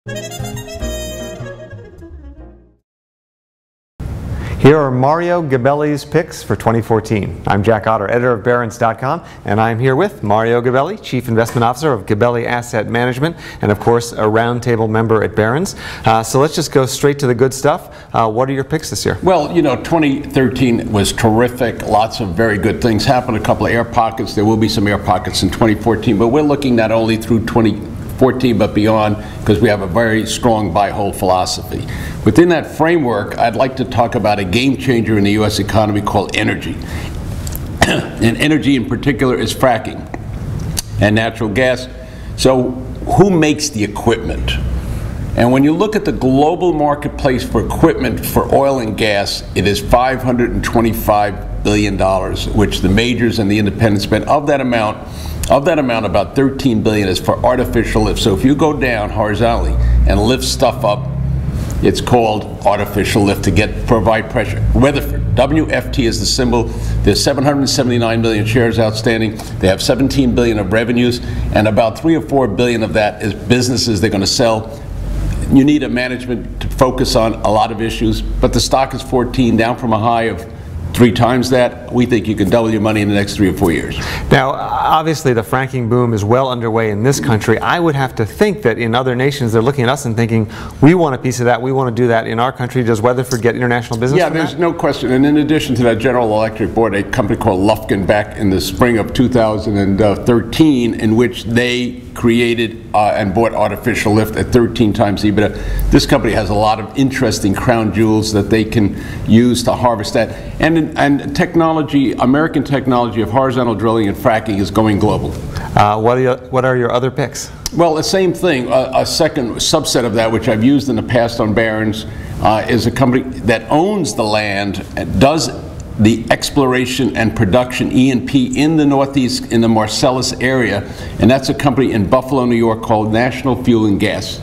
Here are Mario Gabelli's picks for 2014. I'm Jack Otter, editor of BARRON'S.com, and I'm here with Mario Gabelli, Chief Investment Officer of Gabelli Asset Management, and of course a roundtable member at Barron's. So let's just go straight to the good stuff. What are your picks this year? Well, you know, 2013 was terrific. Lots of very good things happened. A couple of air pockets. There will be some air pockets in 2014, but we're looking not only through 2014 but beyond, because we have a very strong buy-hold philosophy. Within that framework, I'd like to talk about a game changer in the U.S. economy called energy. And energy in particular is fracking and natural gas. So who makes the equipment? And when you look at the global marketplace for equipment for oil and gas, it is $525 billion, which the majors and the independents spend. Of that amount, about $13 billion is for artificial lift. So if you go down horizontally and lift stuff up, it's called artificial lift to provide pressure. Weatherford, WFT is the symbol. There's 779 million shares outstanding. They have 17 billion of revenues, and about 3 or 4 billion of that is businesses they're going to sell. You need a management to focus on a lot of issues, but the stock is 14, down from a high of 3 times that. We think you can double your money in the next 3 or 4 years. Now, obviously the fracking boom is well underway in this country. I would have to think that in other nations they're looking at us and thinking, we want a piece of that, we want to do that in our country. Does Weatherford get international business? Yeah, there's no question. And in addition to that, General Electric bought a company called Lufkin back in the spring of 2013, in which they created and bought artificial lift at 13 times EBITDA. This company has a lot of interesting crown jewels that they can use to harvest that. And technology, American technology of horizontal drilling and fracking is going global. What are your other picks? Well, the same thing. A second subset of that, which I've used in the past on Barron's, is a company that owns the land and does the exploration and production E&P in the Northeast, in the Marcellus area, and that's a company in Buffalo, New York called National Fuel and Gas.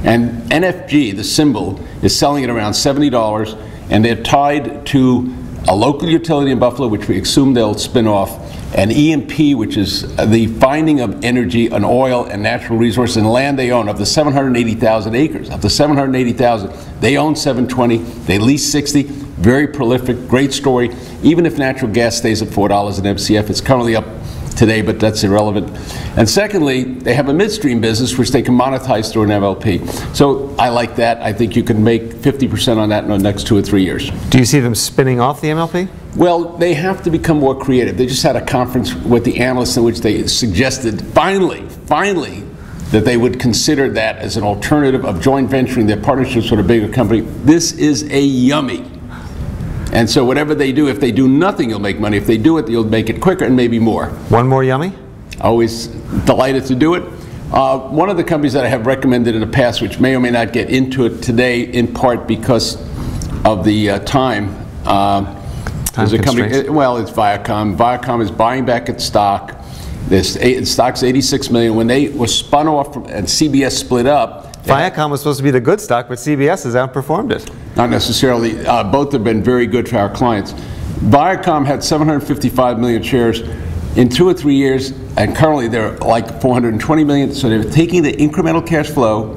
And NFG, the symbol, is selling it around $70, and they're tied to a local utility in Buffalo, which we assume they'll spin off, and E&P, which is the finding of energy on oil and natural resources and land they own. Of the 780,000 acres, of the 780,000, they own 720, they lease 60. Very prolific, great story. Even if natural gas stays at $4 an MCF, it's currently up today, but that's irrelevant. And secondly, they have a midstream business which they can monetize through an MLP. So I like that. I think you can make 50% on that in the next 2 or 3 years. Do you see them spinning off the MLP? Well, they have to become more creative. They just had a conference with the analysts in which they suggested, finally, that they would consider that as an alternative of joint venturing their partnerships with a bigger company. This is a yummy. And so whatever they do, if they do nothing, you'll make money. If they do it, you'll make it quicker and maybe more. One more yummy? Always delighted to do it. One of the companies that I have recommended in the past, which may or may not get into it today, in part because of the time is a company. Well, it's Viacom. Viacom is buying back its stock. Its stock's $86 million. When they were spun off and CBS split up, Viacom was supposed to be the good stock, but CBS has outperformed it. Not necessarily. Both have been very good for our clients. Viacom had 755 million shares in 2 or 3 years, and currently they're like 420 million. So they're taking the incremental cash flow,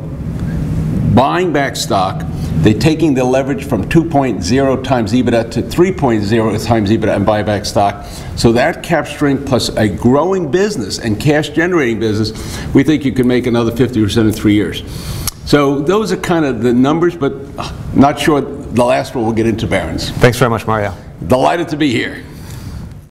buying back stock. They're taking the leverage from 2.0 times EBITDA to 3.0 times EBITDA and buy back stock. So that cap strength plus a growing business and cash generating business, we think you can make another 50% in 3 years. So those are kind of the numbers, but not sure the last one we'll get into Barron's. Thanks very much, Mario. Delighted to be here.